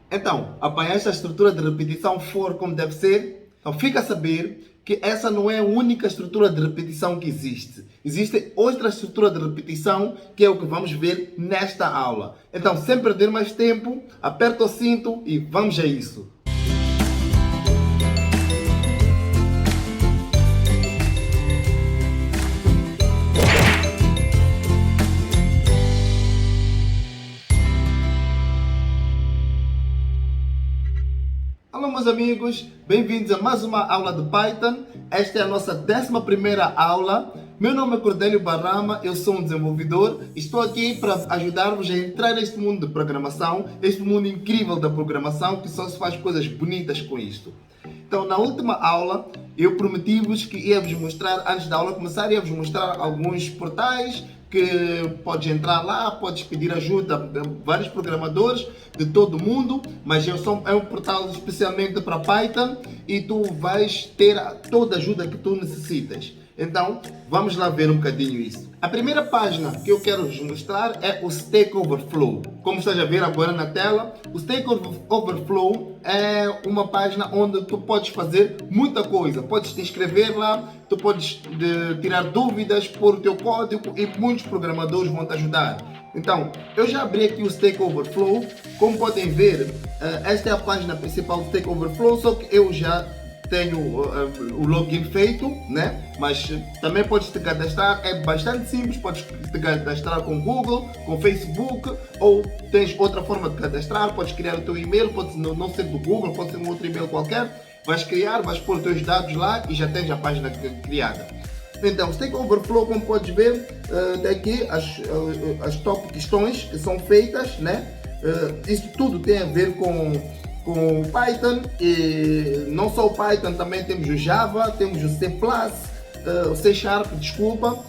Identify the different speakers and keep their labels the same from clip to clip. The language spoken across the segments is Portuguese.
Speaker 1: Então, apanhaste a estrutura de repetição for como deve ser, então fica a saber que essa não é a única estrutura de repetição que existe. Existe outra estrutura de repetição que é o que vamos ver nesta aula. Então, sem perder mais tempo, aperta o cinto e vamos a isso. Olá meus amigos, bem-vindos a mais uma aula de Python. Esta é a nossa 11ª aula. Meu nome é Cordélio Barrama, eu sou um desenvolvedor e estou aqui para ajudar-vos a entrar neste mundo de programação, este mundo incrível da programação que só se faz coisas bonitas com isto. Então, na última aula, eu prometi-vos que ia-vos mostrar, antes da aula começar, ia-vos mostrar alguns portais que podes entrar lá, podes pedir ajuda de vários programadores de todo o mundo, mas é um portal especialmente para Python e tu vais ter toda a ajuda que tu necessitas. Então, vamos lá ver um bocadinho isso. A primeira página que eu quero vos mostrar é o Stack Overflow. Como estás a ver agora na tela, o Stack Overflow é uma página onde tu podes fazer muita coisa. Podes te inscrever lá, tu podes tirar dúvidas, pôr o teu código e muitos programadores vão te ajudar. Então, eu já abri aqui o Stack Overflow. Como podem ver, esta é a página principal do Stack Overflow, só que eu já tenho o login feito, né? Mas também podes te cadastrar, é bastante simples, podes te cadastrar com Google, com Facebook, ou tens outra forma de cadastrar, podes criar o teu e-mail, pode não ser do Google, pode ser um outro e-mail qualquer, vais pôr os teus dados lá e já tens a página criada. Então, Stack Overflow, como podes ver, tem aqui as top questões que são feitas, né? Isso tudo tem a ver com Python, e não só o Python, também temos o Java, temos o C++, o C Sharp, desculpa.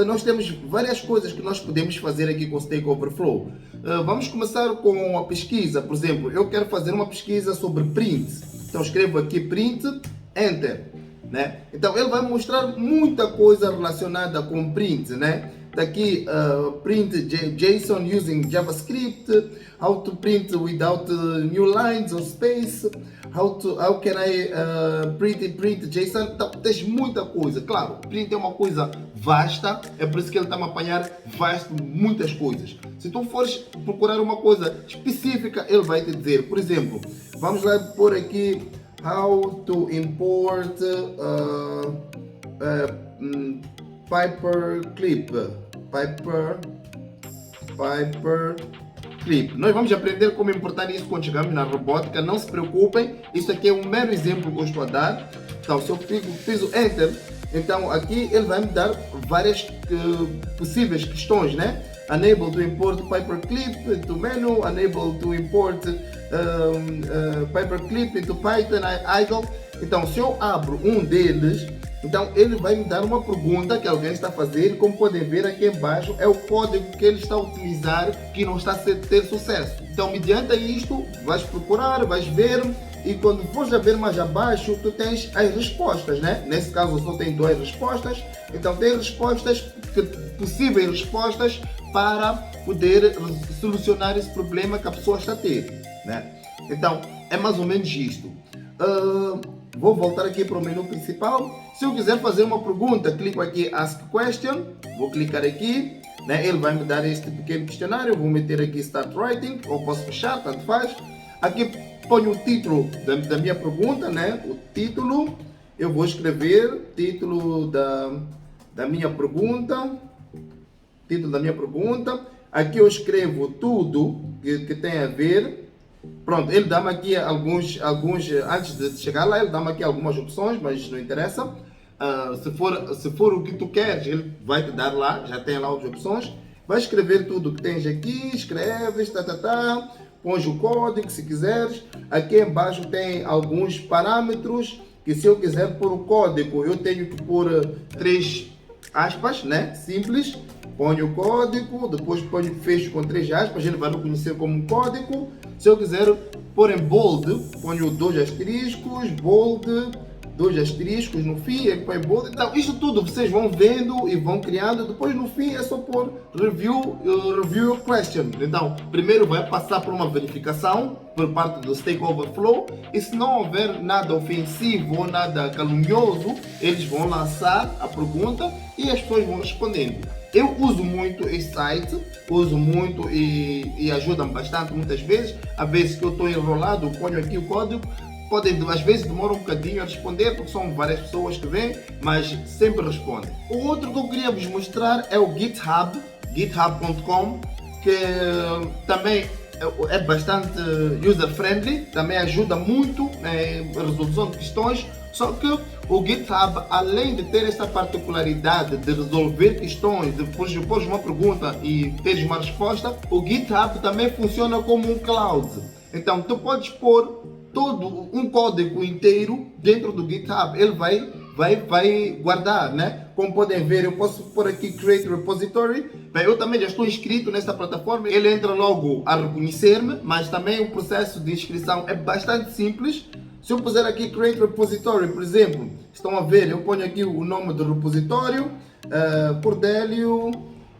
Speaker 1: Nós temos várias coisas que nós podemos fazer aqui com o Stack Overflow. Vamos começar com a pesquisa. Por exemplo, eu quero fazer uma pesquisa sobre print. Então escrevo aqui print, enter, né? Então ele vai mostrar muita coisa relacionada com print, né? Daqui print JSON using JavaScript, how to print without new lines or space, how can I print JSON. Então, tens muita coisa. Claro, print é uma coisa vasta, é por isso que ele está a apanhar muitas coisas. Se tu fores procurar uma coisa específica, ele vai te dizer. Por exemplo, vamos lá pôr aqui how to import Paperclip. Nós vamos aprender como importar isso quando chegarmos na robótica, não se preocupem, isso aqui é um mero exemplo que eu estou a dar. Então, se eu piso Enter, então aqui ele vai me dar várias possíveis questões, né? Unable to import Paperclip into menu, unable to import Paperclip into Python idle. Então, se eu abro um deles, então ele vai me dar uma pergunta que alguém está a fazer. Como podem ver aqui embaixo, é o código que ele está a utilizar que não está a ter sucesso. Então, mediante isto, vais procurar, vais ver, e quando fores a ver mais abaixo, tu tens as respostas, né? Nesse caso, eu só tenho duas respostas. Então, tem respostas, possíveis respostas para poder solucionar esse problema que a pessoa está a ter, né? Então, é mais ou menos isto. Vou voltar aqui para o menu principal. Se eu quiser fazer uma pergunta, clico aqui Ask Question, vou clicar aqui, né? Ele vai me dar este pequeno questionário, vou meter aqui Start Writing, ou posso fechar, tanto faz. Aqui ponho o título da minha pergunta, né? O título, eu vou escrever título da minha pergunta, aqui eu escrevo tudo que tem a ver. Pronto, ele dá-me aqui alguns, antes de chegar lá, ele dá-me aqui algumas opções, mas não interessa. Se for o que tu queres, ele vai te dar lá, já tem lá as opções. Vai escrever tudo que tens aqui, escreves, pões o código se quiseres. Aqui embaixo tem alguns parâmetros, que se eu quiser pôr o código, eu tenho que pôr 3 aspas, né? Simples. Ponho o código, depois fecho com 3 aspas, ele vai reconhecer como código. Se eu quiser pôr em bold, ponho 2 asteriscos, bold, 2 asteriscos no fim, e põe bullet. Então, isto tudo vocês vão vendo e vão criando. Depois, no fim, é só pôr review question. Então, primeiro vai passar por uma verificação por parte do Stack Overflow, e se não houver nada ofensivo ou nada calunioso, eles vão lançar a pergunta e as pessoas vão respondendo. Eu uso muito esse site, uso muito e ajuda-me bastante muitas vezes. Às vezes que eu estou enrolado, ponho aqui o código, às vezes demora um bocadinho a responder, porque são várias pessoas que vêm, mas sempre respondem. O outro que eu queria vos mostrar é o GitHub, github.com, que também é bastante user-friendly, também ajuda muito na resolução de questões. Só que o GitHub, além de ter essa particularidade de resolver questões, de pôr uma pergunta e teres uma resposta, o GitHub também funciona como um cloud. Então tu podes pôr todo um código inteiro dentro do GitHub, ele vai guardar, né? Como podem ver, eu posso pôr aqui Create Repository. Bem, eu também já estou inscrito nessa plataforma, ele entra logo a reconhecer-me, mas também o processo de inscrição é bastante simples. Se eu puser aqui Create Repository, por exemplo, estão a ver, eu ponho aqui o nome do repositório, Cordélio,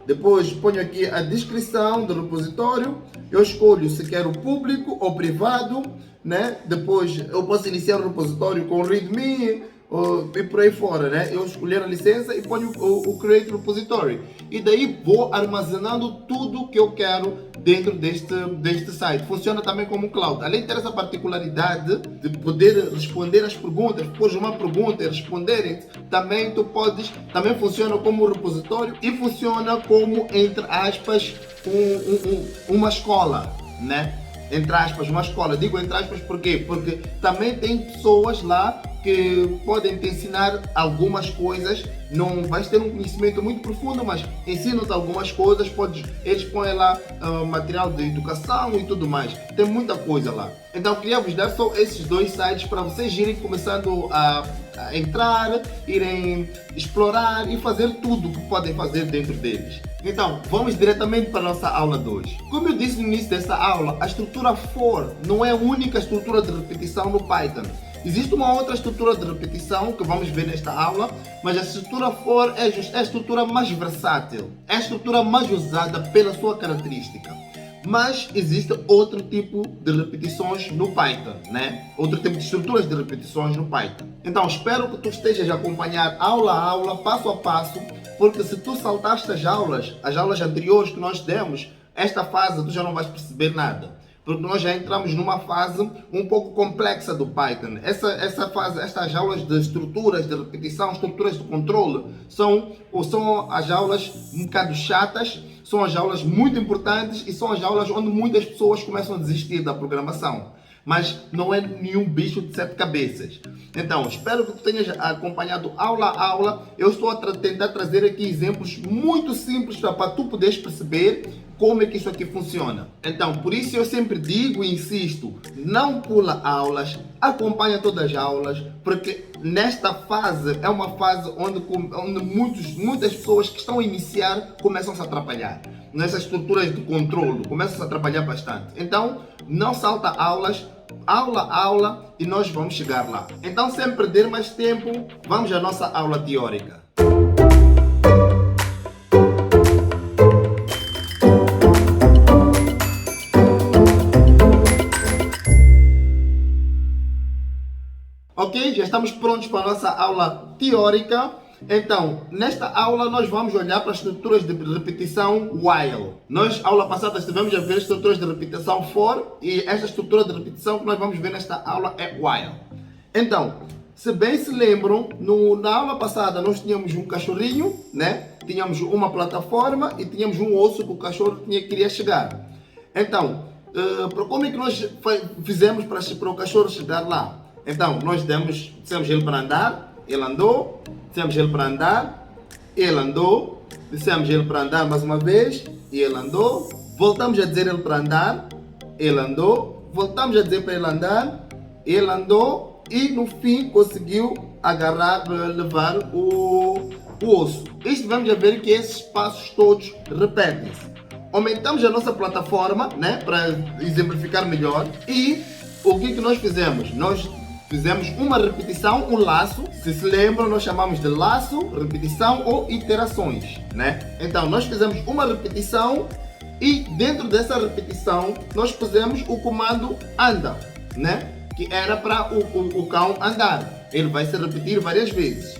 Speaker 1: depois ponho aqui a descrição do repositório, eu escolho se quero público ou privado, né? Depois eu posso iniciar o repositório com README e por aí fora, né? Eu escolher a licença e ponho o Create Repository. E daí vou armazenando tudo que eu quero dentro deste site. Funciona também como cloud. Além de ter essa particularidade de poder responder as perguntas, pôs uma pergunta e responderem, também funciona como repositório e funciona como, entre aspas, uma escola, né? Entre aspas, uma escola. Digo entre aspas porque também tem pessoas lá que podem te ensinar algumas coisas. Não vais ter um conhecimento muito profundo, mas ensinam-te algumas coisas. Eles põem lá material de educação e tudo mais. Tem muita coisa lá. Então queria vos dar só esses 2 sites para vocês irem começando a entrar, irem explorar e fazer tudo o que podem fazer dentro deles. Então, vamos diretamente para a nossa aula de hoje. Como eu disse no início dessa aula, a estrutura for não é a única estrutura de repetição no Python. Existe uma outra estrutura de repetição que vamos ver nesta aula, mas a estrutura for é a estrutura mais versátil, é a estrutura mais usada pela sua característica. Mas existe outro tipo de repetições no Python, né? Outro tipo de estruturas de repetições no Python. Então espero que tu estejas a acompanhar aula a aula, passo a passo, porque se tu saltaste as aulas anteriores que nós demos, esta fase tu já não vais perceber nada. Porque nós já entramos numa fase um pouco complexa do Python. Essa fase, estas aulas de estruturas de repetição, estruturas de controle, são as aulas um bocado chatas, são as aulas muito importantes e são as aulas onde muitas pessoas começam a desistir da programação. Mas não é nenhum bicho de 7 cabeças. Então, espero que tu tenhas acompanhado aula a aula. Eu estou a tentar trazer aqui exemplos muito simples para tu poderes perceber como é que isso aqui funciona. Então, por isso eu sempre digo e insisto, não pula aulas, acompanha todas as aulas, porque nesta fase é uma fase onde muitas pessoas que estão a iniciar começam a se atrapalhar. Nessas estruturas de controle, começam a se atrapalhar bastante. Então, não salta aulas, aula a aula e nós vamos chegar lá. Então, sem perder mais tempo, vamos à nossa aula teórica. Ok, já estamos prontos para a nossa aula teórica. Então, nesta aula nós vamos olhar para as estruturas de repetição while. Nós, aula passada, estivemos a ver estruturas de repetição for e esta estrutura de repetição que nós vamos ver nesta aula é while. Então, se bem se lembram, na aula passada nós tínhamos um cachorrinho, né? Tínhamos uma plataforma e tínhamos um osso que o cachorro queria chegar. Então, como é que nós fizemos para o cachorro chegar lá? Então, nós dissemos ele para andar, ele andou, dissemos ele para andar, ele andou, dissemos ele para andar mais uma vez, e ele andou, voltamos a dizer ele para andar, ele andou, voltamos a dizer para ele andar, ele andou, e no fim conseguiu levar o osso. Isto vamos a ver que esses passos todos repetem-se. Aumentamos a nossa plataforma, né, para exemplificar melhor, e o que nós fizemos? Nós fizemos uma repetição, um laço. Se lembram, nós chamamos de laço, repetição ou iterações, né? Então, nós fizemos uma repetição e dentro dessa repetição, nós pusemos o comando anda, né? Que era para o cão andar. Ele vai se repetir várias vezes.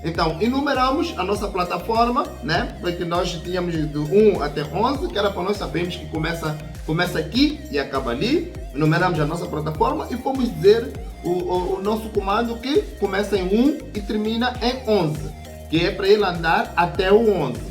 Speaker 1: Então, enumeramos a nossa plataforma, né? Porque nós tínhamos de 1 até 11, que era para nós sabermos que começa aqui e acaba ali. Enumeramos a nossa plataforma e fomos dizer o nosso comando que começa em 1 e termina em 11, que é para ele andar até o 11.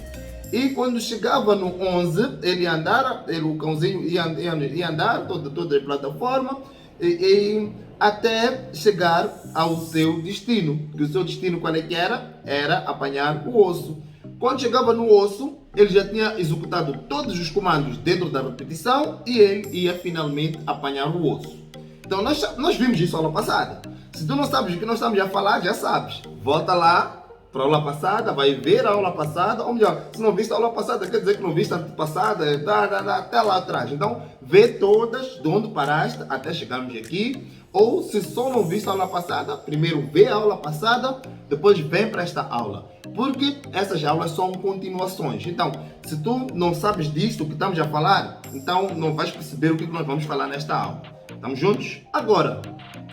Speaker 1: E quando chegava no 11, ele ia andar, o cãozinho ia andar toda a plataforma e até chegar ao seu destino. E o seu destino qual é que era? Era apanhar o osso. Quando chegava no osso, ele já tinha executado todos os comandos dentro da repetição e ele ia finalmente apanhar o osso. Então nós vimos isso na aula passada. Se tu não sabes o que nós estamos a falar, já sabes. Volta lá para a aula passada, vai ver a aula passada, ou melhor, se não viste a aula passada, quer dizer que não viste a passada, até lá atrás. Então, vê todas de onde paraste até chegarmos aqui. Ou se só não viste a aula passada, primeiro vê a aula passada, depois vem para esta aula. Porque essas aulas são continuações. Então, se tu não sabes disso que estamos a falar, então não vais perceber o que nós vamos falar nesta aula. Estamos juntos? Agora,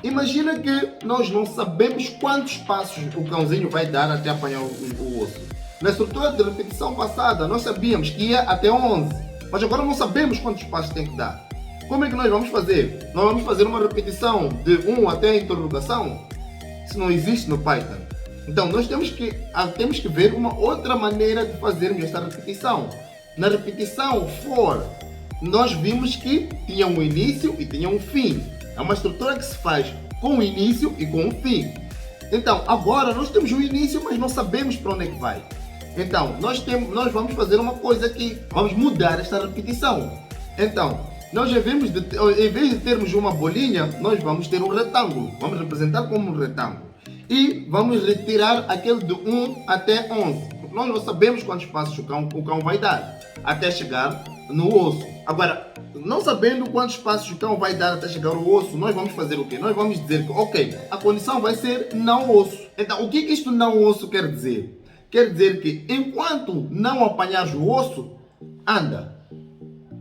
Speaker 1: imagina que nós não sabemos quantos passos o cãozinho vai dar até apanhar o osso. Na estrutura de repetição passada, nós sabíamos que ia até 11, mas agora não sabemos quantos passos tem que dar. Como é que nós vamos fazer? Nós vamos fazer uma repetição de 1 até a interrogação? Isso não existe no Python. Então, nós temos que ver uma outra maneira de fazermos esta repetição. Na repetição for, nós vimos que tinha um início e tinha um fim. É uma estrutura que se faz com o início e com o fim. Então, agora nós temos o início, mas não sabemos para onde é que vai. Então, nós vamos fazer uma coisa aqui. Vamos mudar esta repetição. Então, nós em vez de termos uma bolinha, nós vamos ter um retângulo. Vamos representar como um retângulo. E vamos retirar aquele de 1 até 11. Porque nós não sabemos quantos passos o cão vai dar até chegar no osso. Agora, não sabendo quantos passos o cão vai dar até chegar ao osso, nós vamos fazer o quê? Nós vamos dizer que, ok, a condição vai ser não osso. Então, o que isto não osso quer dizer? Quer dizer que enquanto não apanhares o osso, anda.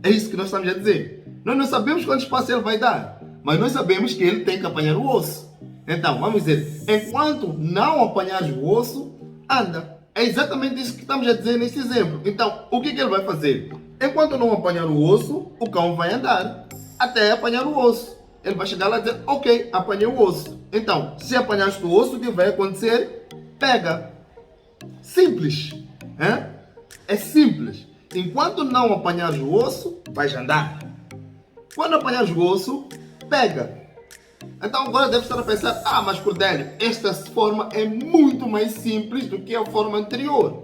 Speaker 1: É isso que nós estamos a dizer. Nós não sabemos quantos passos ele vai dar, mas nós sabemos que ele tem que apanhar o osso. Então, vamos dizer, enquanto não apanhares o osso, anda. É exatamente isso que estamos a dizer nesse exemplo. Então, o que ele vai fazer? Enquanto não apanhar o osso, o cão vai andar até apanhar o osso. Ele vai chegar lá e dizer, ok, apanhei o osso. Então, se apanhaste o osso, o que vai acontecer? Pega. Simples. É simples. Enquanto não apanhares o osso, vais andar. Quando apanhares o osso, pega. Então agora deve estar a pensar, mas Cordélio, esta forma é muito mais simples do que a forma anterior.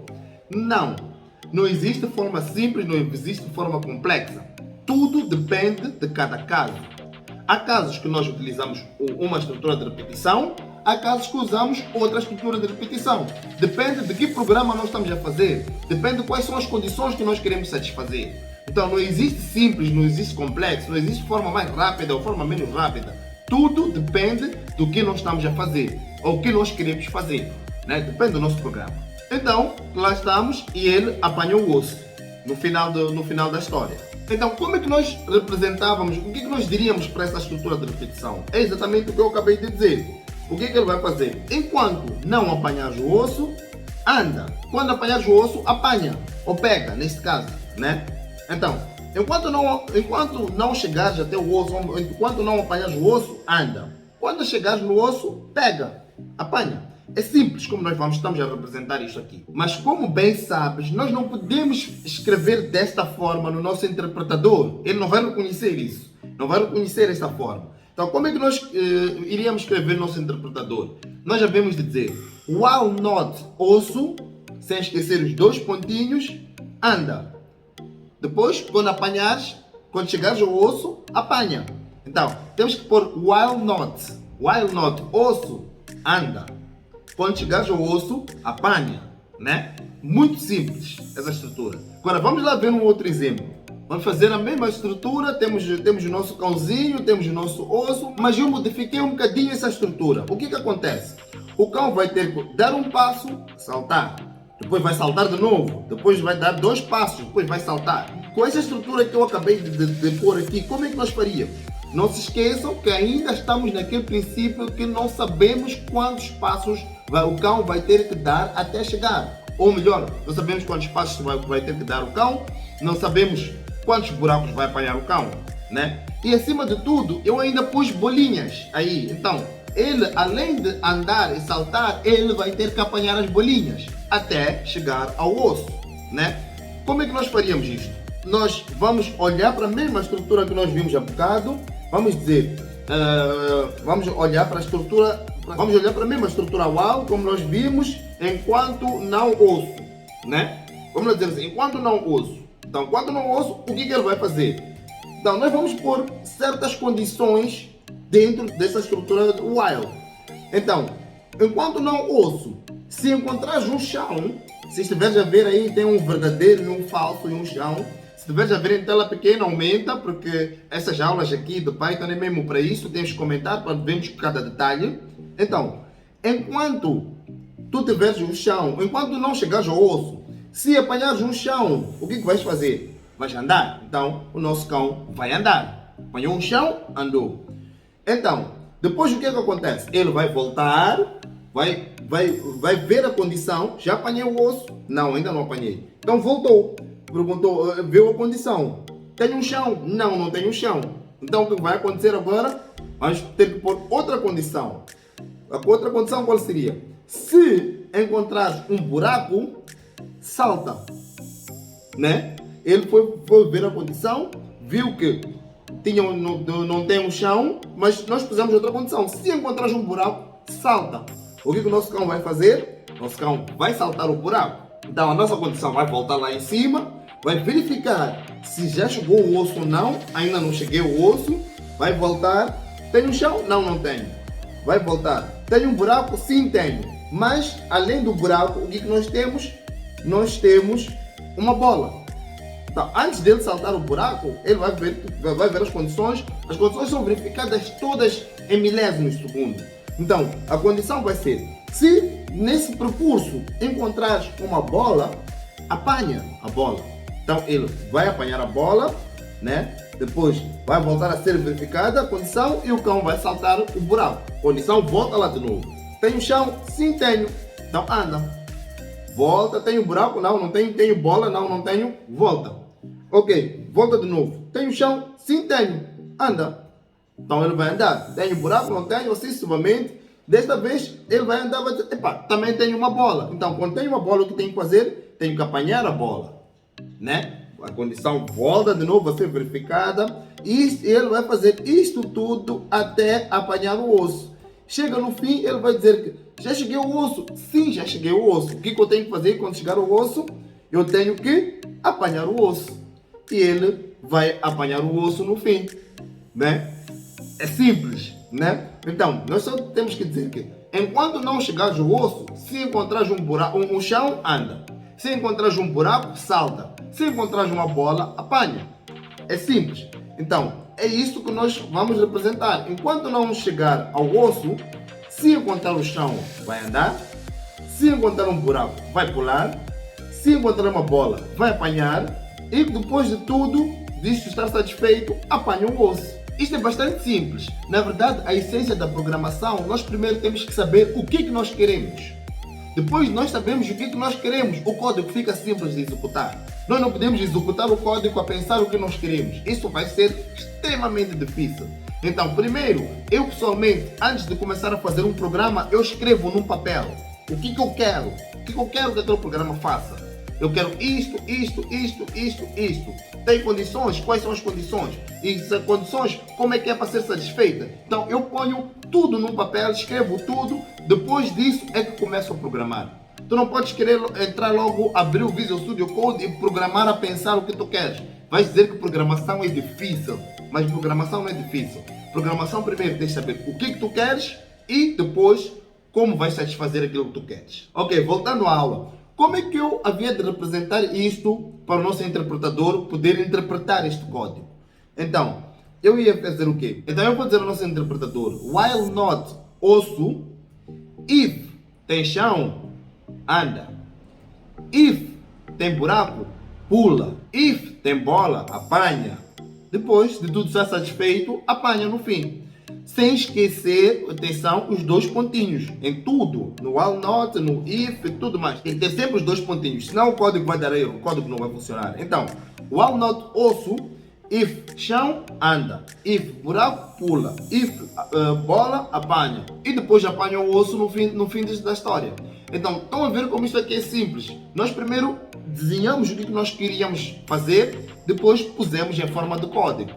Speaker 1: Não existe forma simples, não existe forma complexa. Tudo depende de cada caso. Há casos que nós utilizamos uma estrutura de repetição, há casos que usamos outra estrutura de repetição. Depende de que programa nós estamos a fazer, depende de quais são as condições que nós queremos satisfazer. Então não existe simples, não existe complexo, não existe forma mais rápida ou forma menos rápida. Tudo depende do que nós estamos a fazer, ou o que nós queremos fazer, né? Depende do nosso programa. Então, lá estamos e ele apanhou o osso no final da história. Então, como é que nós representávamos, o que nós diríamos para essa estrutura de repetição? É exatamente o que eu acabei de dizer. O que ele vai fazer? Enquanto não apanhares o osso, anda. Quando apanhares o osso, apanha, ou pega, neste caso, né? Então, enquanto não chegares até o osso, enquanto não apanhares o osso, anda. Quando chegares no osso, pega, apanha. É simples como estamos a representar isto aqui. Mas como bem sabes, nós não podemos escrever desta forma no nosso interpretador. Ele não vai reconhecer isso. Não vai reconhecer esta forma. Então, como é que nós iríamos escrever no nosso interpretador? Nós já vemos de dizer, while not osso, sem esquecer os dois pontinhos, anda. Depois, quando chegares ao osso, apanha. Então, temos que pôr while not osso, anda. Quando chegares ao osso, apanha, né? Muito simples essa estrutura. Agora, vamos lá ver um outro exemplo. Vamos fazer a mesma estrutura, temos o nosso cãozinho, temos o nosso osso, mas eu modifiquei um bocadinho essa estrutura. O que que acontece? O cão vai ter que dar um passo, saltar, depois vai saltar de novo, depois vai dar 2 passos, depois vai saltar. Com essa estrutura que eu acabei de pôr aqui, como é que nós faríamos? Não se esqueçam que ainda estamos naquele princípio que não sabemos quantos passos o cão vai ter que dar até chegar. Ou melhor, não sabemos quantos passos vai ter que dar o cão, não sabemos quantos buracos vai apanhar o cão, né? E acima de tudo, eu ainda pus bolinhas aí. Então, ele, além de andar e saltar, ele vai ter que apanhar as bolinhas até chegar ao osso, né? Como é que nós faríamos isto? Nós vamos olhar para a mesma estrutura que nós vimos há bocado, vamos dizer, vamos olhar para a estrutura, vamos olhar para a mesma estrutura UAU, como nós vimos, enquanto não osso, né? Vamos dizer assim, enquanto não osso. Então, enquanto não osso, o que ele vai fazer? Então, nós vamos pôr certas condições dentro dessa estrutura while. Então, enquanto não osso, se encontrares um chão, se estiveres a ver aí, tem um verdadeiro e um falso e um chão. Se estiveres a ver em tela pequena, aumenta, porque essas aulas aqui do Python é mesmo para isso, tens que comentar para vermos cada detalhe. Então, enquanto tu tiveres um chão, enquanto não chegares ao osso, se apanhares um chão, o que vais fazer? Vais andar. Então, o nosso cão vai andar. Apanhou um chão, andou. Então, depois o que acontece? Ele vai voltar, vai ver a condição. Já apanhei o osso? Não, ainda não apanhei. Então voltou. Perguntou, viu a condição. Tem um chão? Não, não tem um chão. Então o que vai acontecer agora? Vamos ter que pôr outra condição. A outra condição qual seria? Se encontrares um buraco, salta, né? Ele foi ver a condição, viu que não tem um chão, mas nós pusemos outra condição. Se encontrares um buraco, salta. O que o nosso cão vai fazer? Nosso cão vai saltar o buraco. Então a nossa condição vai voltar lá em cima, vai verificar se já chegou o osso ou não. Ainda não cheguei o osso. Vai voltar. Tem um chão? Não, não tenho. Vai voltar. Tem um buraco? Sim, tenho. Mas além do buraco, o que nós temos? Nós temos uma bola. Então, antes dele saltar o buraco, ele vai ver as condições. As condições são verificadas todas em milésimos de segundo. Então, a condição vai ser, se nesse percurso encontrares uma bola, apanha a bola. Então, ele vai apanhar a bola, né? Depois vai voltar a ser verificada a condição e o cão vai saltar o buraco. Condição, volta lá de novo. Tem um chão? Sim, tenho. Então, anda. Volta, tenho buraco? Não, não tenho. Tenho bola? Não, não tenho. Volta. Ok, volta de novo. Tenho chão? Sim, tenho. Anda. Então ele vai andar. Tenho buraco? Não tenho, assim sucessivamente. Desta vez ele vai andar, vai dizer, epá, também tenho uma bola. Então quando tenho uma bola, o que tenho que fazer? Tenho que apanhar a bola, né? A condição volta de novo a ser verificada. E ele vai fazer isto tudo até apanhar o osso. Chega no fim, ele vai dizer que já cheguei ao osso. Sim, já cheguei ao osso. O que eu tenho que fazer quando chegar ao osso? Eu tenho que apanhar o osso. E ele vai apanhar o osso no fim, né? É simples, né? Então, nós só temos que dizer que enquanto não chegares ao osso, se encontrares um buraco, um chão, anda. Se encontrares um buraco, salta. Se encontrares uma bola, apanha. É simples. Então, é isso que nós vamos representar. Enquanto não chegar ao osso, se encontrar o chão, vai andar. Se encontrar um buraco, vai pular. Se encontrar uma bola, vai apanhar. E depois de tudo, disto estar satisfeito, apanha o osso. Isto é bastante simples. Na verdade, a essência da programação, nós primeiro temos que saber o que nós queremos. Depois nós sabemos o que nós queremos, o código fica simples de executar. Nós não podemos executar o código a pensar o que nós queremos. Isso vai ser extremamente difícil. Então, primeiro, eu pessoalmente, antes de começar a fazer um programa, eu escrevo num papel o que eu quero. O que eu quero que aquele programa faça. Eu quero isto. Tem condições? Quais são as condições? E se as condições, como é que é para ser satisfeita? Então eu ponho tudo num papel, escrevo tudo, depois disso é que começo a programar. Tu não podes querer entrar logo, abrir o Visual Studio Code e programar a pensar o que tu queres. Vais dizer que programação é difícil, mas programação não é difícil. Programação primeiro tens de saber o que tu queres e depois como vais satisfazer aquilo que tu queres. Ok, voltando à aula. como é que eu havia de representar isto para o nosso interpretador poder interpretar este código? Então, eu ia fazer o quê? Então eu vou dizer ao nosso interpretador, while not osso, if tem chão, anda. If tem buraco, pula. If tem bola, apanha. Depois de tudo estar satisfeito, apanha no fim. Sem esquecer, atenção, os dois pontinhos. Em tudo. No while not, no if e tudo mais. Tem que ter sempre os dois pontinhos. Senão o código vai dar erro. O código não vai funcionar. Então, while not osso, if chão, anda. If buraco, pula. If bola, apanha. E depois apanha o osso no fim da história. Então, estão a ver como isto aqui é simples. Nós primeiro desenhamos o que nós queríamos fazer, depois pusemos em forma de código,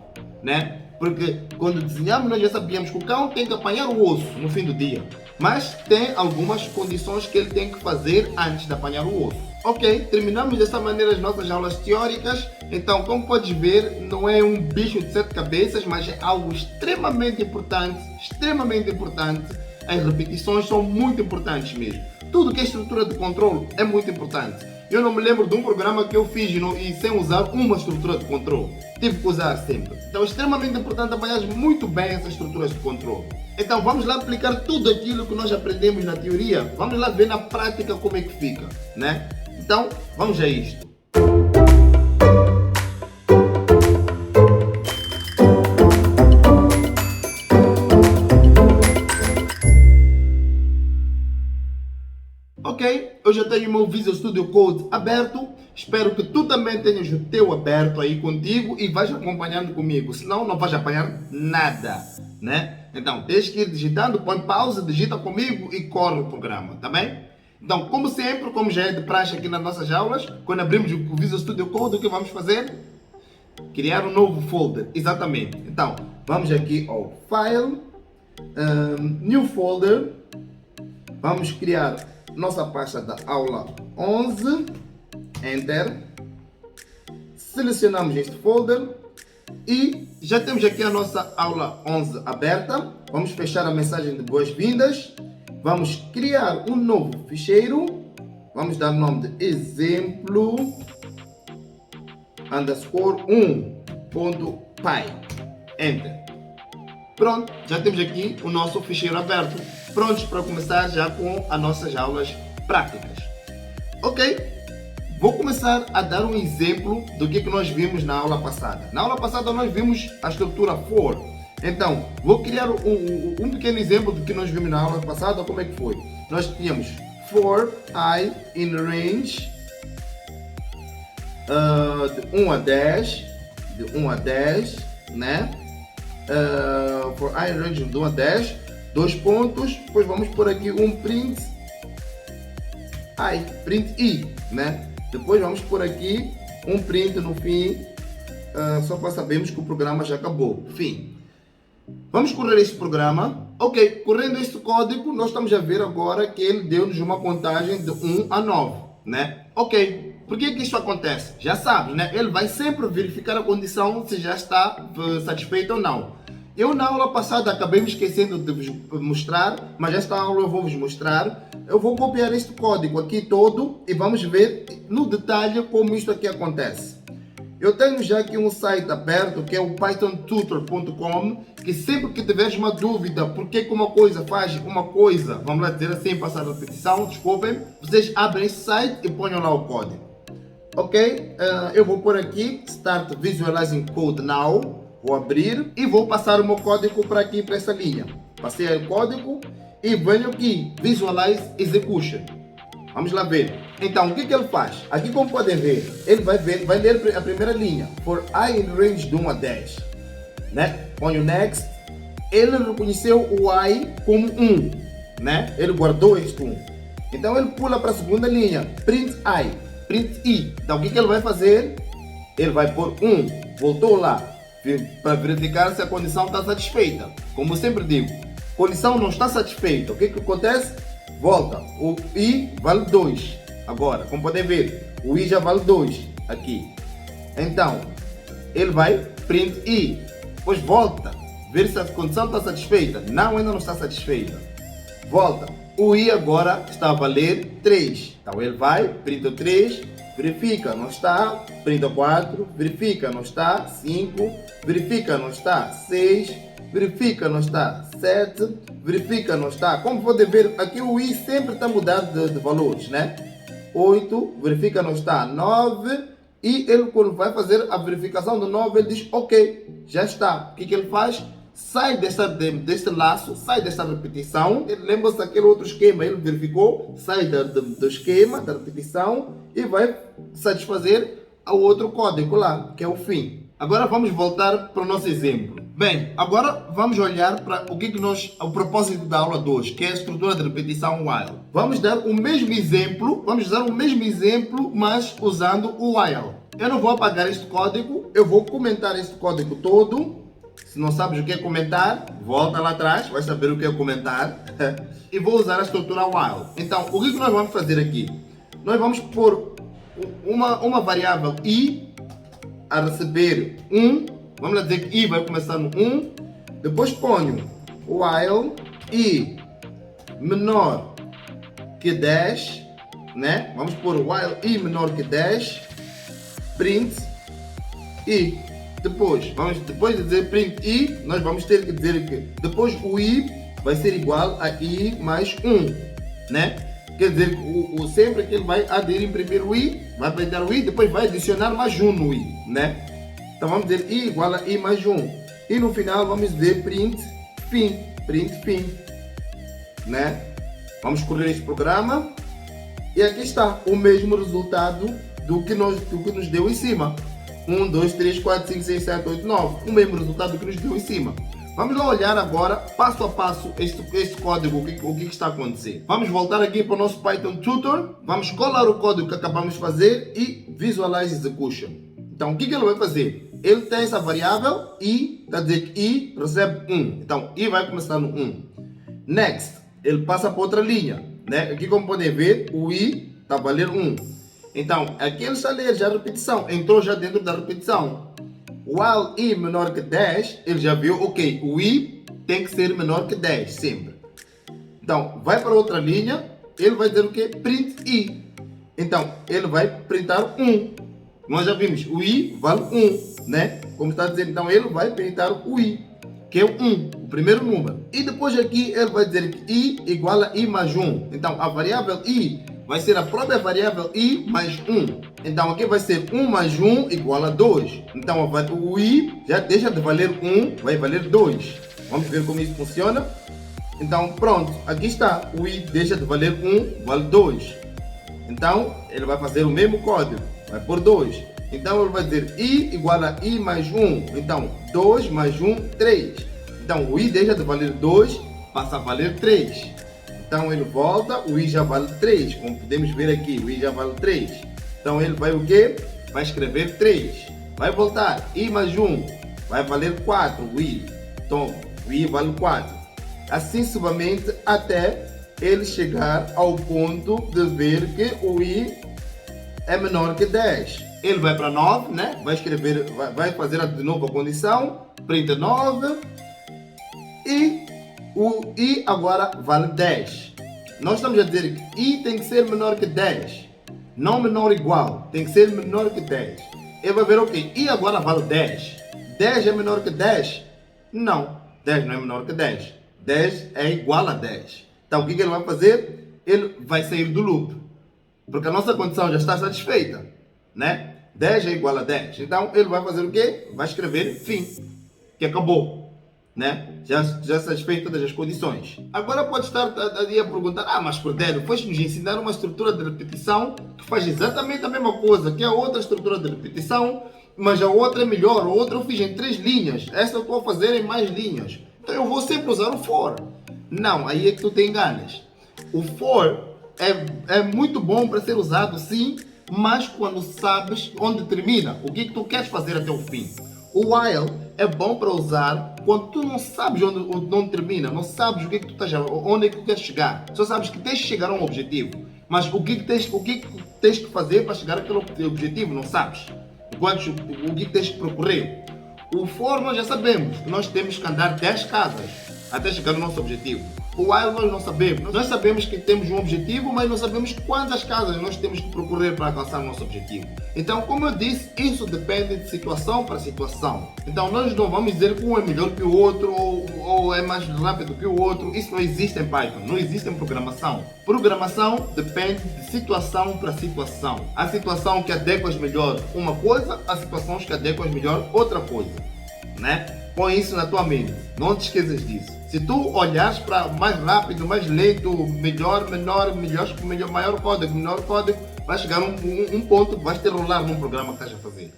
Speaker 1: né? Porque quando desenhamos nós já sabíamos que o cão tem que apanhar o osso no fim do dia. Mas tem algumas condições que ele tem que fazer antes de apanhar o osso. Ok, terminamos dessa maneira as nossas aulas teóricas. Então, como podes ver, não é um bicho de 7 cabeças, mas é algo extremamente importante, extremamente importante. As repetições são muito importantes mesmo. Tudo que é estrutura de controle é muito importante. Eu não me lembro de um programa que eu fiz e sem usar uma estrutura de controle. Tive que usar sempre. Então é extremamente importante apanhar muito bem essas estruturas de controle. Então vamos lá aplicar tudo aquilo que nós aprendemos na teoria. Vamos lá ver na prática como é que fica, né? Então vamos a isto. Ok, eu já tenho o meu Visual Studio Code aberto. Espero que tu também tenhas o teu aberto aí contigo e vais acompanhando comigo. Senão não vais apanhar nada, né? Então, tens que ir digitando, põe pausa, digita comigo e corre o programa, tá bem? Então, como sempre, como já é de praxe aqui nas nossas aulas, quando abrimos o Visual Studio Code, o que vamos fazer? Criar um novo folder, exatamente. Então, vamos aqui ao File, New Folder, vamos criar nossa pasta da aula 11, Enter, selecionamos este folder e já temos aqui a nossa aula 11 aberta. Vamos fechar a mensagem de boas-vindas, vamos criar um novo ficheiro, vamos dar o nome de exemplo _1.py, Enter. Pronto, já temos aqui o nosso ficheiro aberto, prontos para começar já com as nossas aulas práticas. Ok, vou começar a dar um exemplo do que nós vimos na aula passada. Na aula passada nós vimos a estrutura for. Então, vou criar um pequeno exemplo do que nós vimos na aula passada. Como é que foi? Nós tínhamos for I in range de 1 a 10, né? For I in range de 1 a 10, dois pontos, depois vamos por aqui um print I, né? Depois vamos por aqui um print no fim, só para sabermos que o programa já acabou. Fim. Vamos correr este programa. Ok, correndo este código, nós estamos a ver agora que ele deu-nos uma contagem de 1 a 9, né? Ok, por que isso acontece? Já sabes, né? Ele vai sempre verificar a condição se já está satisfeito ou não. Eu na aula passada acabei me esquecendo de vos mostrar, mas esta aula eu vou vos mostrar. Eu vou copiar este código aqui todo e vamos ver no detalhe como isto aqui acontece. Eu tenho já aqui um site aberto que é o pythontutor.com, que sempre que tiveres uma dúvida por que uma coisa faz uma coisa, vamos lá dizer assim, passar a repetição, desculpem, vocês abrem esse site e ponham lá o código. Ok, eu vou por aqui, Start Visualizing Code Now. Vou abrir e vou passar o meu código para aqui, para essa linha. Passei o código e venho aqui, Visualize Execution. Vamos lá ver. Então, o que ele faz? Aqui, como podem ver, ele vai ler a primeira linha. For I in range de 1 a 10. Né? Põe o Next. Ele reconheceu o I como 1. Né? Ele guardou este 1. Então, ele pula para a segunda linha. Print I. Print I. Então, o que ele vai fazer? Ele vai pôr 1. Voltou lá. Para verificar se a condição está satisfeita. Como eu sempre digo, condição não está satisfeita. O que acontece? Volta. O I vale 2. Agora, como podem ver, o I já vale 2 aqui. Então, ele vai print I. Depois volta. Ver se a condição está satisfeita. Não, ainda não está satisfeita. Volta. o i agora está a valer 3. Então ele vai, printa o 3, verifica, não está, printa 4, verifica, não está, 5, verifica, não está, 6, verifica, não está, 7, verifica, não está. Como pode ver, aqui o i sempre está mudando de valores, né? 8, verifica, não está, 9, e ele quando vai fazer a verificação do 9, ele diz, ok, já está. O que ele faz? Sai deste laço, sai desta repetição, ele lembra-se daquele outro esquema, ele verificou, sai do esquema, da repetição e vai satisfazer o outro código lá, que é o fim. Agora vamos voltar para o nosso exemplo. Bem, agora vamos olhar para o propósito da aula 2, que é a estrutura de repetição while. Vamos dar o mesmo exemplo, mas usando o while. Eu não vou apagar este código, eu vou comentar este código todo. Se não sabes o que é comentar, volta lá atrás, vai saber o que é comentar. E vou usar a estrutura while. Então, o que nós vamos fazer aqui? Nós vamos pôr uma variável i a receber 1. Vamos lá dizer que i vai começar no 1. Depois ponho while i menor que 10. Né? Vamos pôr while i menor que 10. Print i. Depois de dizer print i, nós vamos ter que dizer que depois o i vai ser igual a i mais 1, né? Quer dizer, sempre que ele vai aderir primeiro o i, vai printar o i, depois vai adicionar mais 1 no i, né? Então vamos dizer i igual a i mais 1. E no final vamos dizer print fim, né? Vamos correr este programa e aqui está o mesmo resultado do que nos deu em cima. 1, 2, 3, 4, 5, 6, 7, 8, 9. O mesmo resultado que nos deu em cima. Vamos lá olhar agora, passo a passo, este código, o que está a acontecer. Vamos voltar aqui para o nosso Python Tutor. Vamos colar o código que acabamos de fazer e Visualize Execution. Então, o que ele vai fazer? Ele tem essa variável i, está a dizer que i recebe 1. Então, i vai começar no 1. Next, ele passa para outra linha. Né? Aqui, como podem ver, o i está a valer 1. Então, aqui ele está a ler já a repetição, entrou já dentro da repetição. While i menor que 10, ele já viu, ok, o i tem que ser menor que 10, sempre. Então, vai para outra linha, ele vai dizer o quê? Print i. Então, ele vai printar 1. Nós já vimos, o i vale 1, né? Como está dizendo, então ele vai printar o i, que é o 1, o primeiro número. E depois aqui ele vai dizer que i igual a i mais 1. Então, a variável i vai ser a própria variável i mais 1. Então aqui vai ser 1 mais 1 igual a 2. Então o i já deixa de valer 1, vai valer 2. Vamos ver como isso funciona. Então pronto, aqui está. O i deixa de valer 1, vale 2. Então ele vai fazer o mesmo código, vai por 2. Então ele vai dizer i igual a i mais 1. Então 2 mais 1, 3. Então o i deixa de valer 2, passa a valer 3. Então ele volta, o i já vale 3, como podemos ver aqui, o i já vale 3. Então ele vai o quê? Vai escrever 3. Vai voltar, i mais 1, vai valer 4 o i. Então o i vale 4. Assim sucessivamente até ele chegar ao ponto de ver que o i é menor que 10. Ele vai para 9, né? Vai escrever, vai fazer de novo a condição, print 9 e o i agora vale 10. Nós estamos a dizer que i tem que ser menor que 10. Não menor ou igual. Tem que ser menor que 10. Ele vai ver, ok, i agora vale 10. 10 é menor que 10? Não. 10 não é menor que 10. 10 é igual a 10. Então o que ele vai fazer? Ele vai sair do loop. Porque a nossa condição já está satisfeita. Né? 10 é igual a 10. Então ele vai fazer o quê? Vai escrever fim. Que acabou. Né? Já satisfez todas as condições. Agora pode estar a perguntar, mas Cordélio, foste-nos ensinar uma estrutura de repetição que faz exatamente a mesma coisa que a outra estrutura de repetição, mas a outra é melhor, a outra eu fiz em 3 linhas, essa eu estou a fazer em mais linhas. Então eu vou sempre usar o for. Não, aí é que tu te enganas. O for é muito bom para ser usado sim, mas quando sabes onde termina, o que tu queres fazer até o fim. O while é bom para usar quando tu não sabes onde termina, não sabes o que tu estás, onde é que tu queres chegar. Só sabes que tens que chegar a um objetivo. Mas o que tens que fazer para chegar àquele objetivo, não sabes. O que tens que procurar. O for nós já sabemos que nós temos que andar 10 casas. até chegar no nosso objetivo. O while nós não sabemos. Nós sabemos que temos um objetivo, mas não sabemos quantas casas nós temos que procurar para alcançar o nosso objetivo. Então, como eu disse, isso depende de situação para situação. Então, nós não vamos dizer que um é melhor que o outro ou é mais rápido que o outro. Isso não existe em Python, não existe em programação. Programação depende de situação para situação. Há situação que adequas melhor uma coisa, há situações que adequas melhor outra coisa, né? Põe isso na tua mente, não te esqueças disso. Se tu olhares para mais rápido, mais lento, melhor, menor, maior código, menor código, vai chegar um ponto que vais te enrolar num programa que estás a fazer.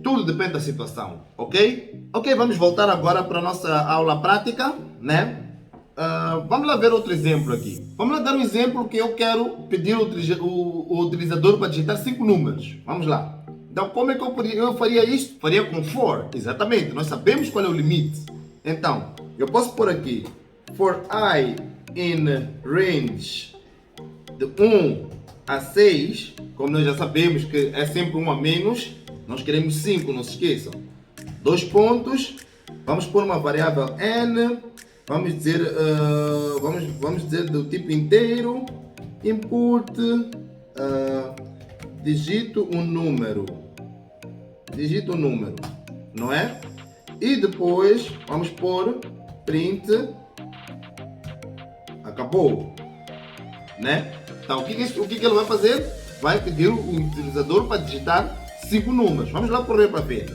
Speaker 1: Tudo depende da situação, ok? Ok, vamos voltar agora para a nossa aula prática, né? Vamos lá ver outro exemplo aqui. Vamos lá dar um exemplo que eu quero pedir o utilizador para digitar 5 números. Vamos lá. Então, como é que eu faria isso? Faria com for, exatamente. Nós sabemos qual é o limite. Então, eu posso pôr aqui for I in range de 1 a 6, como nós já sabemos que é sempre 1 a menos, nós queremos 5, não se esqueçam. 2 pontos, vamos pôr uma variável n, vamos dizer do tipo inteiro, input, digito um número, não é? E depois vamos pôr print, acabou, né? Então o que ele vai fazer? Vai pedir o utilizador para digitar 5 números. Vamos lá correr para ver.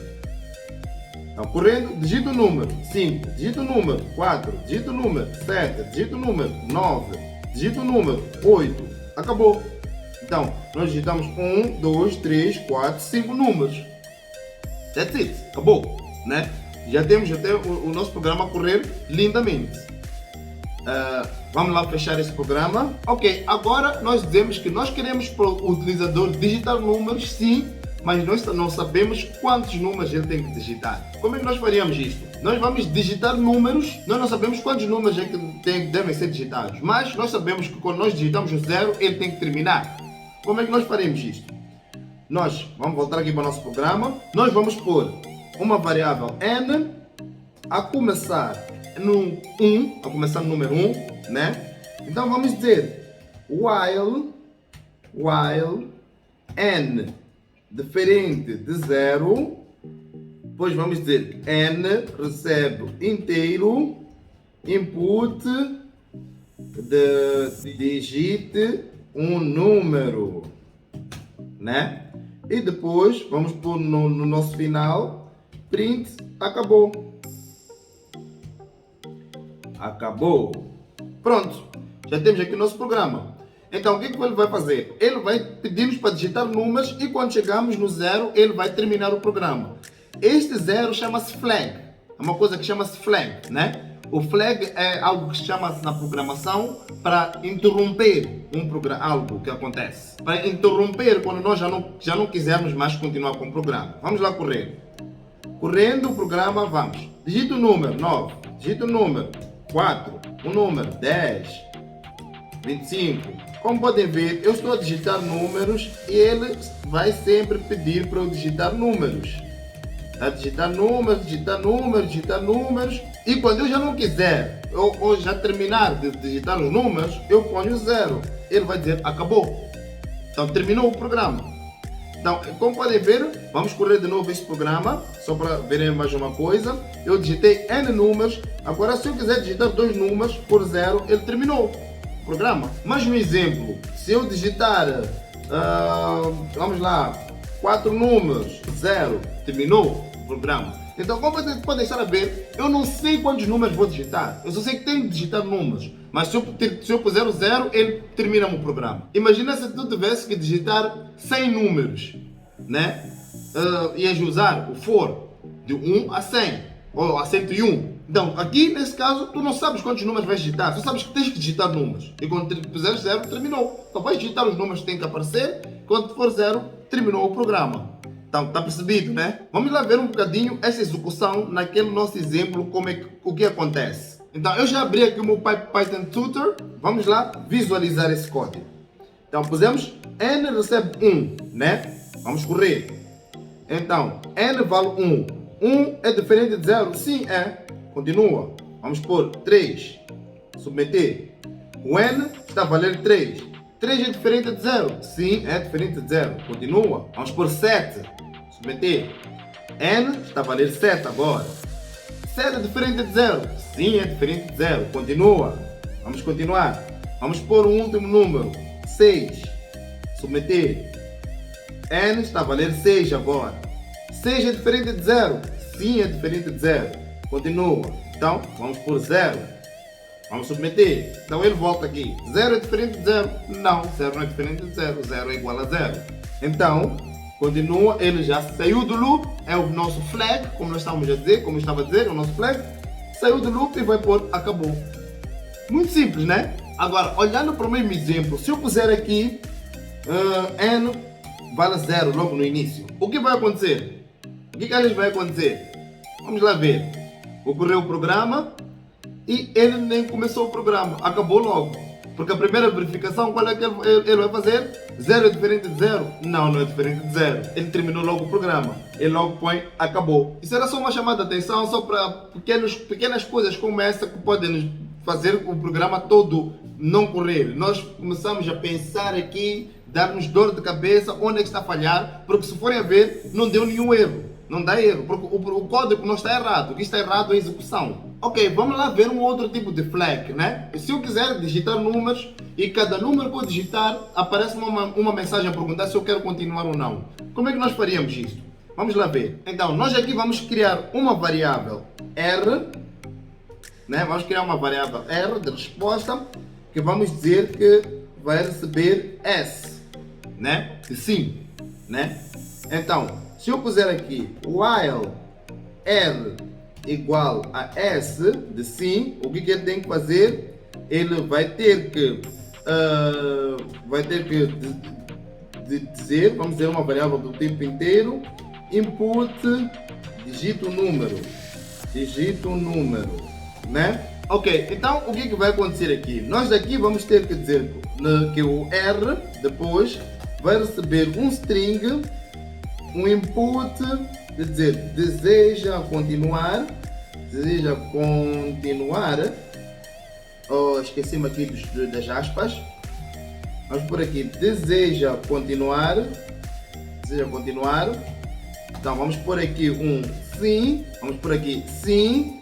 Speaker 1: Então correndo, digita o número 5, digita o número 4, digita o número 7, digita o número 9, digita o número 8, acabou. Então nós digitamos 1, 2, 3, 4, 5 números. That's it, acabou, né? Já temos até o nosso programa a correr lindamente. Vamos lá fechar esse programa. Ok, agora nós dizemos que nós queremos para o utilizador digitar números, sim, mas nós não sabemos quantos números ele tem que digitar. Como é que nós faríamos isto? Nós vamos digitar números, nós não sabemos quantos números é que devem ser digitados, mas nós sabemos que quando nós digitamos o 0, ele tem que terminar. Como é que nós faremos isto? Nós vamos voltar aqui para o nosso programa. Nós vamos pôr uma variável n a começar no 1, a começar no número 1, né? Então vamos dizer while n diferente de 0, depois vamos dizer que n recebe inteiro, input, digite um número, né? E depois vamos pôr no nosso final print, acabou. Pronto, já temos aqui o nosso programa. Então o que ele vai fazer? Ele vai pedir-nos para digitar números e quando chegamos no 0, ele vai terminar o programa. Este 0 chama-se flag, é uma coisa que chama-se flag, né? O flag é algo que chama-se na programação para interromper algo que acontece. Para interromper quando nós já não quisermos mais continuar com o programa. Vamos lá correr. Correndo o programa, vamos. Digita o número 9, digita o número 4, o número 10, 25. Como podem ver, eu estou a digitar números e ele vai sempre pedir para eu digitar números. A digitar números. E quando eu já não quiser, ou já terminar de digitar os números, eu ponho 0. Ele vai dizer, acabou. Então terminou o programa. Então, como podem ver, vamos correr de novo esse programa, só para verem mais uma coisa. Eu digitei N números, agora se eu quiser digitar 2 números por 0, ele terminou o programa. Mas no exemplo, se eu digitar, vamos lá, 4 números, 0, terminou o programa. Então, como vocês podem estar a ver, eu não sei quantos números vou digitar. Eu só sei que tenho que digitar números. Mas se eu puser o 0, ele termina o programa. Imagina se tu tivesse que digitar 100 números, né? Ias usar o for de 1 a 100 ou a 101. Então, aqui nesse caso, tu não sabes quantos números vais digitar. Só sabes que tens que digitar números. E quando puseres 0, terminou. Então, vais digitar os números que têm que aparecer. Quando for 0, terminou o programa. Então, está percebido, né? Vamos lá ver um bocadinho essa execução naquele nosso exemplo, o que acontece. Então, eu já abri aqui o meu Python Tutor. Vamos lá visualizar esse código. Então, pusemos n recebe 1, né? Vamos correr. Então, n vale 1. 1 é diferente de 0? Sim, é. Continua. Vamos pôr 3. Submeter. O n está a valer 3. 3 é diferente de 0? Sim, é diferente de 0. Continua. Vamos pôr 7. Submeter. N está a valer 7 agora. 7 é diferente de 0? Sim, é diferente de 0. Continua. Vamos continuar. Vamos pôr um último número. 6. Submeter. N está a valer 6 agora. 6 é diferente de 0? Sim, é diferente de 0. Continua. Então, vamos pôr 0. Vamos submeter. Então ele volta aqui. 0 é diferente de 0? Não, 0 não é diferente de 0. 0 é igual a 0. Então, continua. Ele já saiu do loop. É o nosso flag, como nós estávamos a dizer, como eu estava a dizer, o nosso flag. Saiu do loop e vai pôr acabou. Muito simples, né? Agora, olhando para o mesmo exemplo, se eu puser aqui n vale 0 logo no início, o que vai acontecer? O que a gente vai acontecer? Vamos lá ver. Ocorreu o programa e ele nem começou o programa, acabou logo. Porque a primeira verificação, qual é que ele vai fazer? 0 é diferente de 0? Não, não é diferente de 0. Ele terminou logo o programa. Ele logo põe acabou. Isso era só uma chamada de atenção, só para pequenas coisas como essa que podem fazer o programa todo não correr. Nós começamos a pensar aqui, dar-nos dor de cabeça, onde é que está a falhar, porque se forem a ver, não deu nenhum erro. Não dá erro, porque o código não está errado. O que está errado é a execução. Ok, vamos lá ver um outro tipo de flag, né? Se eu quiser digitar números e cada número que eu digitar aparece uma mensagem a perguntar se eu quero continuar ou não. Como é que nós faríamos isso? Vamos lá ver. Então, nós aqui vamos criar uma variável R, né? Vamos criar uma variável R de resposta que vamos dizer que vai receber S, né? De sim, né? Então, se eu puser aqui while R igual a S de sim, o que ele tem que fazer? Ele vai ter que dizer, vamos dizer uma variável do tipo inteiro, input, digita o número, né? Ok, então o que vai acontecer aqui? Nós daqui vamos ter que dizer que o R depois vai receber um string, um input, de dizer deseja continuar, esqueci-me aqui das aspas, vamos por aqui, deseja continuar, então vamos por aqui um sim, vamos por aqui sim,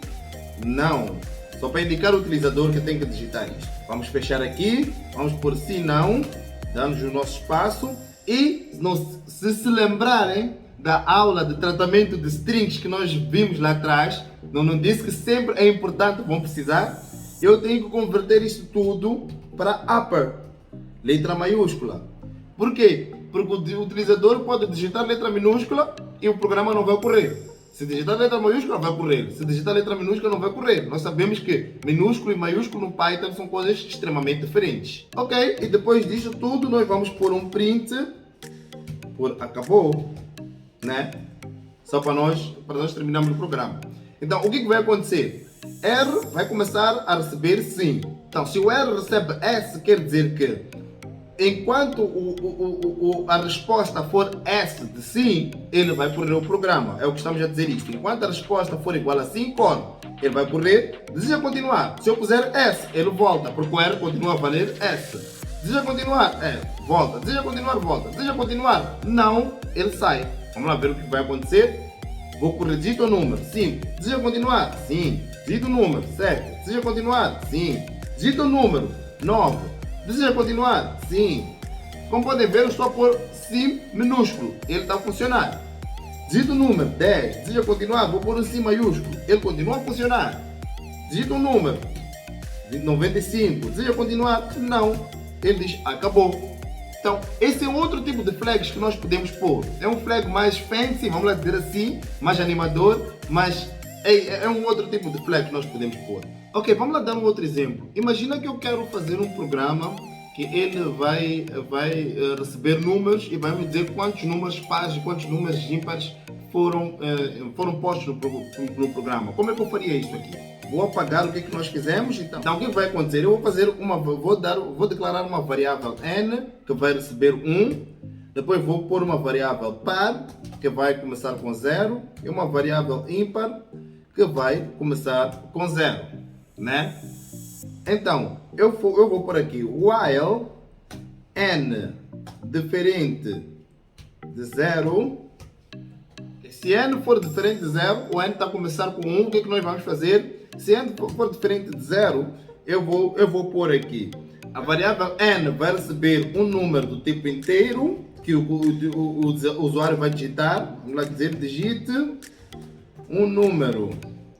Speaker 1: não, só para indicar o utilizador que tem que digitar isto. Vamos fechar aqui, vamos por sim, não, damos o nosso espaço e se lembrarem da aula de tratamento de strings que nós vimos lá atrás, não disse que sempre é importante, vão precisar, eu tenho que converter isso tudo para upper, letra maiúscula. Por quê? Porque o utilizador pode digitar letra minúscula e o programa não vai ocorrer. Se digitar letra maiúscula, vai correr. Se digitar letra minúscula, não vai correr. Nós sabemos que minúsculo e maiúsculo no Python são coisas extremamente diferentes. Ok? E depois disso tudo, nós vamos pôr um print por acabou, né? Só para nós terminarmos o programa. Então, o que vai acontecer? R vai começar a receber sim. Então, se o R recebe S, quer dizer que enquanto a resposta for S de sim, ele vai correr o programa. É o que estamos a dizer isto. Enquanto a resposta for igual a sim, ele vai correr. Deseja continuar. Se eu puser S, ele volta, porque o R continua a valer S. Deseja continuar? Volta. Deseja continuar? Volta. Deseja continuar? Não, ele sai. Vamos lá ver o que vai acontecer. Vou corrigir o número. Sim. Deseja continuar? Sim. Digita o número. 7. Deseja continuar? Sim. Digita o número. 9. Deseja continuar? Sim. Como podem ver, eu estou a pôr sim minúsculo. Ele está a funcionar. Digita o número 10. Deseja continuar? Vou pôr um sim maiúsculo. Ele continua a funcionar. Digita o número 95. Deseja continuar? Não. Ele diz acabou. Então, esse é outro tipo de flags que nós podemos pôr. É um flag mais fancy, vamos lá dizer assim, mais animador, mas é um outro tipo de flag que nós podemos pôr. Ok, vamos lá dar um outro exemplo. Imagina que eu quero fazer um programa que ele vai receber números e vai me dizer quantos números pares e quantos números ímpares foram postos no programa. Como é que eu faria isso aqui? Vou apagar o que nós fizemos. Então o que vai acontecer? Eu vou declarar uma variável n que vai receber 1. Depois vou pôr uma variável par que vai começar com 0 e uma variável ímpar que vai começar com 0. né? Então, eu vou por aqui, while n diferente de 0. Se n for diferente de 0, o n está a começar com 1, o que é que nós vamos fazer? Se n for diferente de 0, eu vou pôr aqui. A variável n vai receber um número do tipo inteiro, que o usuário vai digitar. Vamos lá dizer, digite um número.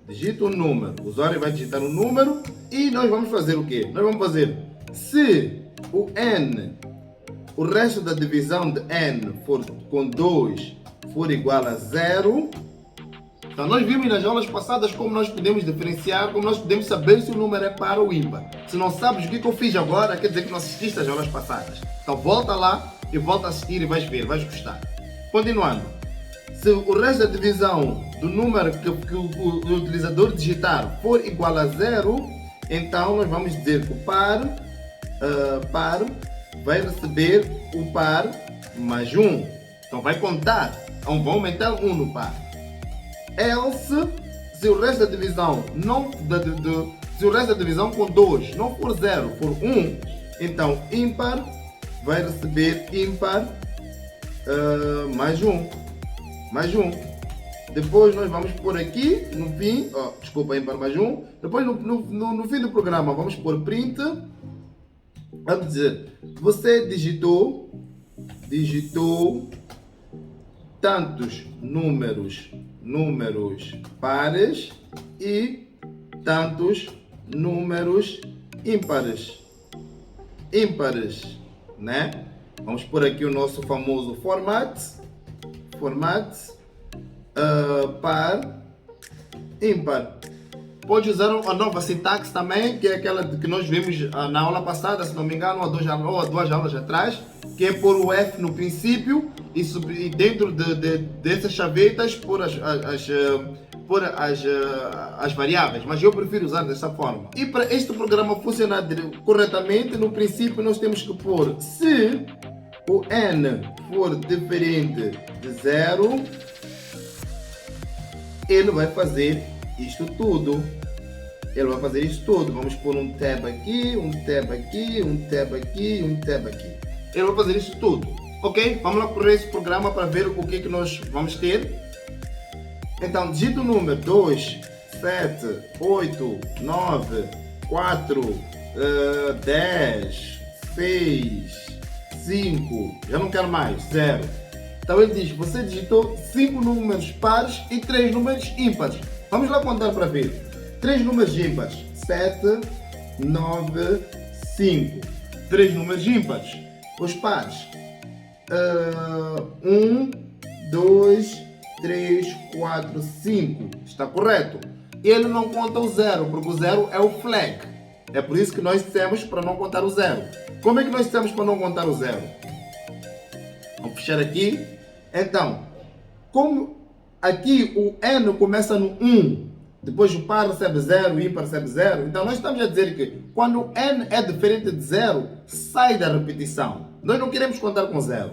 Speaker 1: Digita um número. O usuário vai digitar um número e nós vamos fazer o quê? Nós vamos fazer, se o n, o resto da divisão de n for com 2, for igual a 0. Então nós vimos nas aulas passadas como nós podemos diferenciar, como nós podemos saber se o número é par ou ímpar. Se não sabes o que eu fiz agora, quer dizer que não assististe às aulas passadas. Então volta lá e volta a assistir e vais ver, vais gostar. Continuando. Se o resto da divisão do número que o utilizador digitar for igual a 0, então nós vamos dizer que o par vai receber o par mais 1. Então vai contar, então vai aumentar 1 no par. Else, se o resto da divisão se o resto da divisão com 2 não for 0, for 1, então ímpar vai receber ímpar mais 1. Mais 1. Depois nós vamos pôr aqui no fim, desculpa, ímpar mais 1. Depois no fim do programa vamos pôr print. Vamos dizer, você digitou tantos números pares e tantos números ímpares, né? Vamos por aqui o nosso famoso format, par, ímpar. Pode usar a nova sintaxe também, que é aquela que nós vimos na aula passada, se não me engano, ou duas aulas atrás, que é pôr o F no princípio e dentro dessas chavetas pôr as variáveis, mas eu prefiro usar dessa forma. E para este programa funcionar corretamente, no princípio nós temos que pôr, se o n for diferente de 0, ele vai fazer isto tudo. Vamos pôr um tab aqui, um tab aqui, um tab aqui, um tab aqui. Ele vai fazer isso tudo. Ok? Vamos lá correr esse programa para ver o que nós vamos ter. Então, digita o número 2, 7, 8, 9, 4, 10, 6, 5, já não quero mais, 0. Então ele diz, você digitou 5 números pares e 3 números ímpares. Vamos lá contar para ver. 3 números ímpares, 7, 9, 5. 3 números ímpares, os pares. 1, 2, 3, 4, 5. Está correto. Ele não conta o 0, porque o 0 é o flag. É por isso que nós dissemos para não contar o 0. Como é que nós dissemos para não contar o 0? Vamos fechar aqui. Então, como aqui o n começa no 1, depois o par recebe 0, o ímpar recebe 0, então nós estamos a dizer que quando n é diferente de 0, sai da repetição. Nós não queremos contar com 0.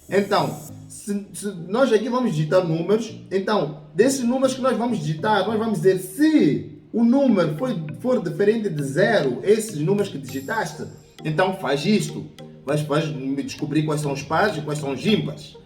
Speaker 1: Então, se nós aqui vamos digitar números, então, desses números que nós vamos digitar, nós vamos dizer se o número for diferente de 0, esses números que digitaste, então faz isto. Vais descobrir quais são os pares e quais são os ímpares.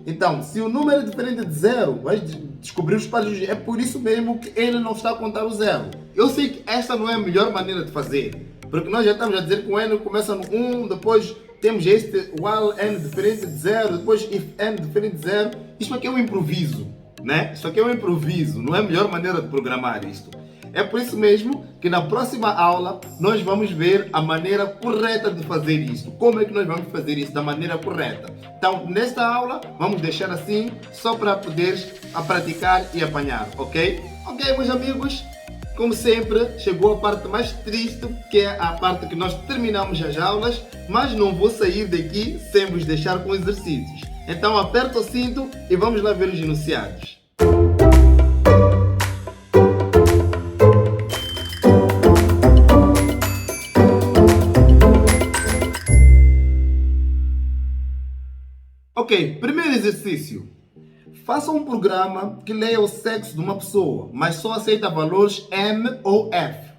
Speaker 1: Então, se o número é diferente de 0, vais descobrir os pares. É por isso mesmo que ele não está a contar o 0. Eu sei que esta não é a melhor maneira de fazer, porque nós já estamos a dizer que o n começa no 1, depois temos este while n diferente de 0, depois if n diferente de 0. Isto aqui é um improviso, né? Isto aqui é um improviso, não é a melhor maneira de programar isto. É por isso mesmo que na próxima aula nós vamos ver a maneira correta de fazer isso. Como é que nós vamos fazer isso da maneira correta? Então, nesta aula, vamos deixar assim, só para poderes praticar e apanhar, ok? Ok, meus amigos? Como sempre, chegou a parte mais triste, que é a parte que nós terminamos as aulas, mas não vou sair daqui sem vos deixar com exercícios. Então, aperta o cinto e vamos lá ver os enunciados. Ok, primeiro exercício. Faça um programa que leia o sexo de uma pessoa, mas só aceita valores M ou F.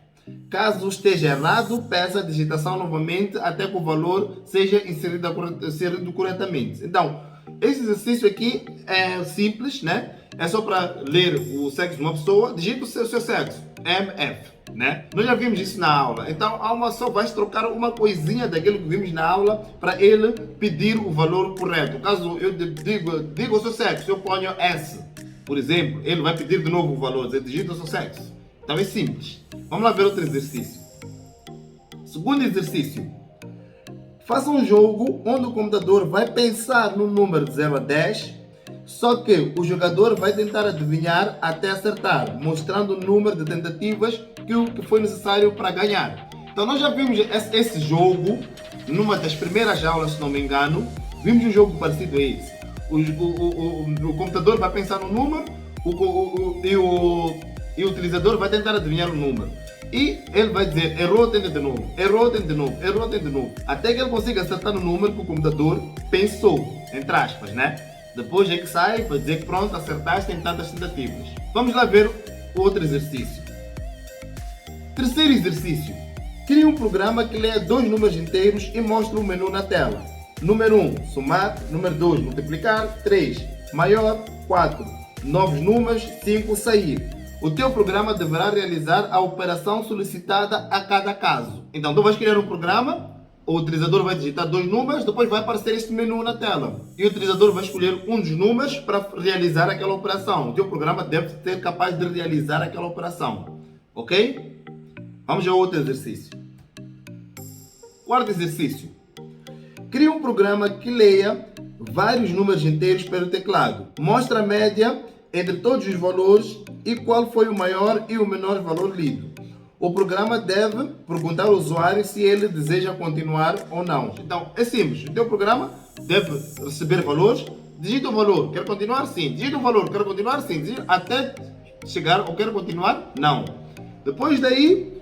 Speaker 1: Caso esteja errado, peça a digitação novamente até que o valor seja inserido corretamente. Então, esse exercício aqui é simples, né? É só para ler o sexo de uma pessoa, digita o seu sexo, MF, né? Nós já vimos isso na aula. Então, a alma só vai trocar uma coisinha daquilo que vimos na aula para ele pedir o valor correto. Caso eu diga o seu sexo, eu ponho S, por exemplo, ele vai pedir de novo o valor, digita o seu sexo. Então é simples. Vamos lá ver outro exercício. Segundo exercício. Faça um jogo onde o computador vai pensar no número de 0 a 10, só que o jogador vai tentar adivinhar até acertar, mostrando o número de tentativas que foi necessário para ganhar. Então nós já vimos esse jogo numa das primeiras aulas, se não me engano. Vimos um jogo parecido a esse. O computador vai pensar no número e o utilizador vai tentar adivinhar o número. E ele vai dizer, errou, tenta de novo, errou, tenta de novo, errou, tenta de novo. Até que ele consiga acertar no número que o computador pensou, entre aspas, né? Depois é que sai para dizer que pronto, acertaste em tantas tentativas. Vamos lá ver o outro exercício. Terceiro exercício. Crie um programa que leia 2 números inteiros e mostre o menu na tela. Número 1, somar. Número 2, multiplicar. 3, maior. 4, novos números. 5, sair. O teu programa deverá realizar a operação solicitada a cada caso. Então, tu vais criar um programa, o utilizador vai digitar 2 números, depois vai aparecer este menu na tela. E o utilizador vai escolher um dos números para realizar aquela operação. O teu programa deve ser capaz de realizar aquela operação. Ok? Vamos ao outro exercício. Quarto exercício. Crie um programa que leia vários números inteiros pelo teclado. Mostra a média entre todos os valores e qual foi o maior e o menor valor lido. O programa deve perguntar ao usuário se ele deseja continuar ou não. Então, é simples. O teu programa deve receber valores. Digita o valor. Quer continuar? Sim. Digita o valor. Quer continuar? Sim. Digita até chegar ao quer continuar? Não. Depois daí,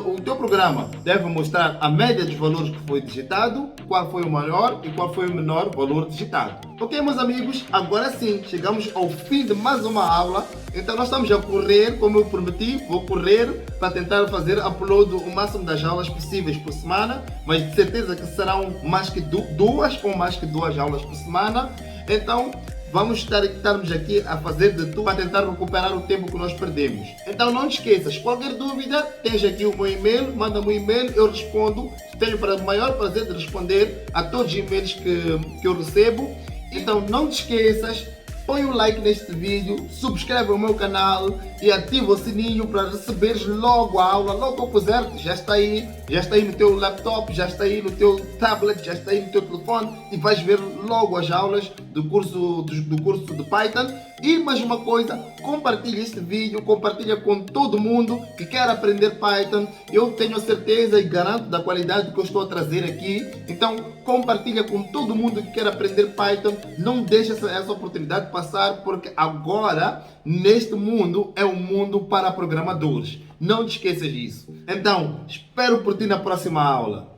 Speaker 1: o teu programa deve mostrar a média dos valores que foi digitado, qual foi o maior e qual foi o menor valor digitado. Ok, meus amigos, agora sim, chegamos ao fim de mais uma aula. Então nós estamos a correr, como eu prometi, vou correr para tentar fazer upload o máximo das aulas possíveis por semana, mas de certeza que serão mais que duas ou mais que 2 aulas por semana. Então vamos estarmos aqui a fazer de tudo para tentar recuperar o tempo que nós perdemos. Então não te esqueças, qualquer dúvida, tens aqui o meu e-mail, manda-me um e-mail, eu respondo. Tenho o maior prazer de responder a todos os e-mails que eu recebo. Então não te esqueças, põe um like neste vídeo, subscreve o meu canal e ativa o sininho para receberes logo a aula, logo que eu puser, já está aí no teu laptop, já está aí no teu tablet, já está aí no teu telefone e vais ver logo as aulas do curso de Python. E mais uma coisa, compartilha este vídeo, compartilha com todo mundo que quer aprender Python. Eu tenho certeza e garanto da qualidade que eu estou a trazer aqui. Então compartilha com todo mundo que quer aprender Python. Não deixe essa oportunidade passar, porque agora neste mundo é um mundo para programadores. Não te esqueças disso. Então espero por ti na próxima aula.